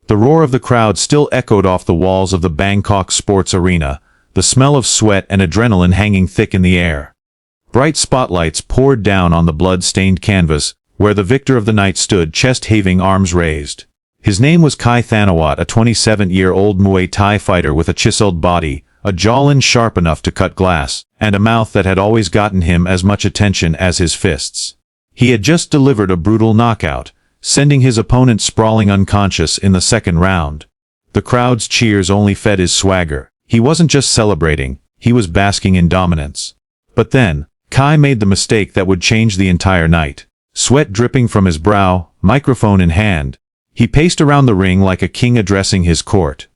The roar of the crowd still echoed off the walls of the Bangkok sports arena, the smell of sweat and adrenaline hanging thick in the air. Bright spotlights poured down on the blood-stained canvas, where the victor of the night stood chest-heaving, arms raised. His name was Kai Thanawat, a 27-year-old Muay Thai fighter with a chiseled body, a jawline sharp enough to cut glass, and a mouth that had always gotten him as much attention as his fists. He had just delivered a brutal knockout, sending his opponent sprawling unconscious in the second round. The crowd's cheers only fed his swagger. He wasn't just celebrating, he was basking in dominance. But then, Kai made the mistake that would change the entire night. Sweat dripping from his brow, microphone in hand, he paced around the ring like a king addressing his court.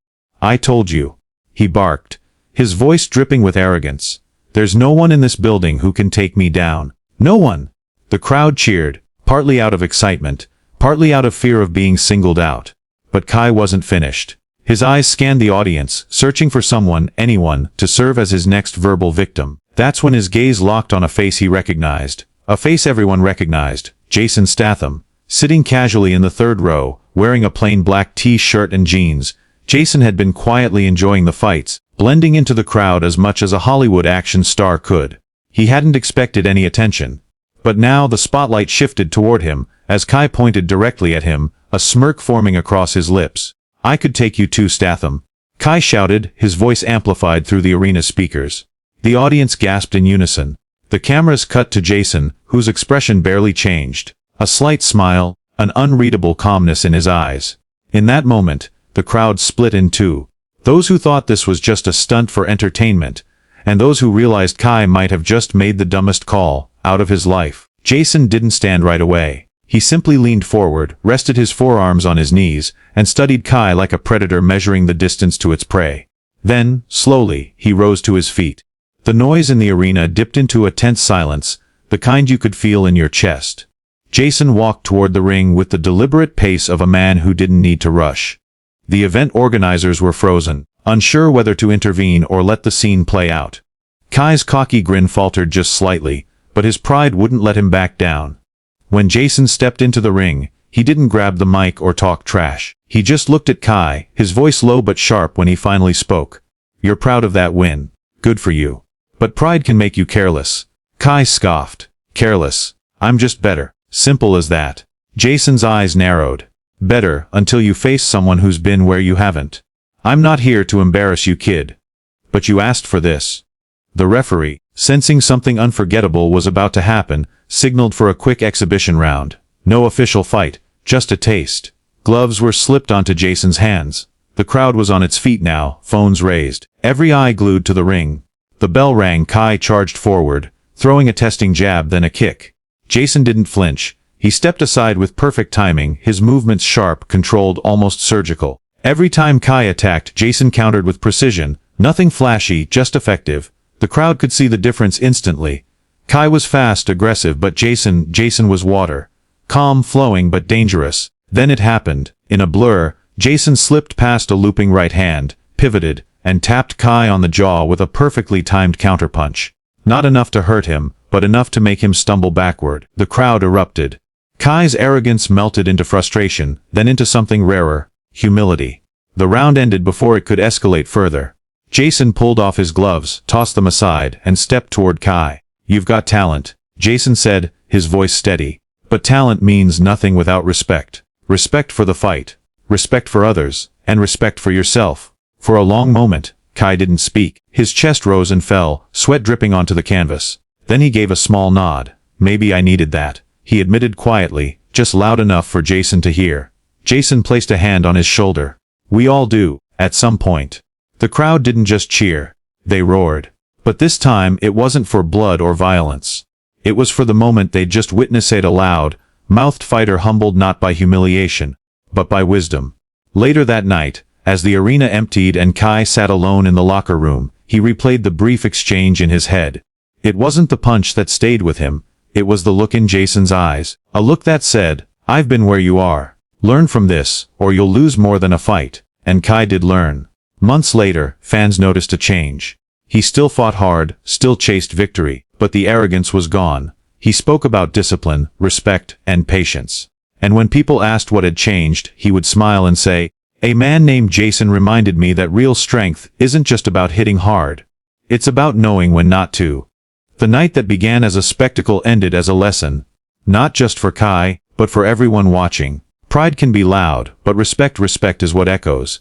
"I told you," he barked, his voice dripping with arrogance. "There's no one in this building who can take me down. No one." The crowd cheered, partly out of excitement, partly out of fear of being singled out. But Kai wasn't finished. His eyes scanned the audience, searching for someone, anyone, to serve as his next verbal victim. That's when his gaze locked on a face he recognized. A face everyone recognized, Jason Statham. Sitting casually in the third row, wearing a plain black t-shirt and jeans, Jason had been quietly enjoying the fights, blending into the crowd as much as a Hollywood action star could. He hadn't expected any attention. But now the spotlight shifted toward him, as Kai pointed directly at him, a smirk forming across his lips. "I could take you too, Statham," Kai shouted, his voice amplified through the arena speakers. The audience gasped in unison. The cameras cut to Jason, whose expression barely changed. A slight smile, an unreadable calmness in his eyes. In that moment, the crowd split in two. Those who thought this was just a stunt for entertainment, and those who realized Kai might have just made the dumbest call out of his life. Jason didn't stand right away. He simply leaned forward, rested his forearms on his knees, and studied Kai like a predator measuring the distance to its prey. Then, slowly, he rose to his feet. The noise in the arena dipped into a tense silence, the kind you could feel in your chest. Jason walked toward the ring with the deliberate pace of a man who didn't need to rush. The event organizers were frozen, unsure whether to intervene or let the scene play out. Kai's cocky grin faltered just slightly, but his pride wouldn't let him back down. When Jason stepped into the ring, he didn't grab the mic or talk trash. He just looked at Kai, his voice low but sharp when he finally spoke. "You're proud of that win. Good for you. But pride can make you careless." Kai scoffed. "Careless? I'm just better. Simple as that." Jason's eyes narrowed. "Better, until you face someone who's been where you haven't. I'm not here to embarrass you, kid. But you asked for this." The referee, sensing something unforgettable was about to happen, signaled for a quick exhibition round. No official fight, just a taste. Gloves were slipped onto Jason's hands. The crowd was on its feet now, phones raised, every eye glued to the ring. The bell rang. Kai charged forward, throwing a testing jab then a kick. Jason didn't flinch. He stepped aside with perfect timing, his movements sharp, controlled, almost surgical. Every time Kai attacked, Jason countered with precision, nothing flashy, just effective. The crowd could see the difference instantly. Kai was fast, aggressive, but Jason was water. Calm, flowing, but dangerous. Then it happened. In a blur, Jason slipped past a looping right hand, pivoted, and tapped Kai on the jaw with a perfectly timed counterpunch. Not enough to hurt him, but enough to make him stumble backward. The crowd erupted. Kai's arrogance melted into frustration, then into something rarer, humility. The round ended before it could escalate further. Jason pulled off his gloves, tossed them aside, and stepped toward Kai. "You've got talent," Jason said, his voice steady. "But talent means nothing without respect. Respect for the fight, respect for others, and respect for yourself." For a long moment, Kai didn't speak. His chest rose and fell, sweat dripping onto the canvas. Then he gave a small nod. "Maybe I needed that," he admitted quietly, just loud enough for Jason to hear. Jason placed a hand on his shoulder. "We all do, at some point." The crowd didn't just cheer. They roared. But this time it wasn't for blood or violence. It was for the moment they'd just witnessed. A loud-mouthed fighter humbled not by humiliation, but by wisdom. Later that night, as the arena emptied and Kai sat alone in the locker room, he replayed the brief exchange in his head. It wasn't the punch that stayed with him, it was the look in Jason's eyes. A look that said, "I've been where you are. Learn from this, or you'll lose more than a fight." And Kai did learn. Months later, fans noticed a change. He still fought hard, still chased victory, but the arrogance was gone. He spoke about discipline, respect, and patience. And when people asked what had changed, he would smile and say, A man named Jason reminded me that real strength isn't just about hitting hard. It's about knowing when not to. The night that began as a spectacle ended as a lesson. Not just for Kai, but for everyone watching. Pride can be loud, but respect is what echoes.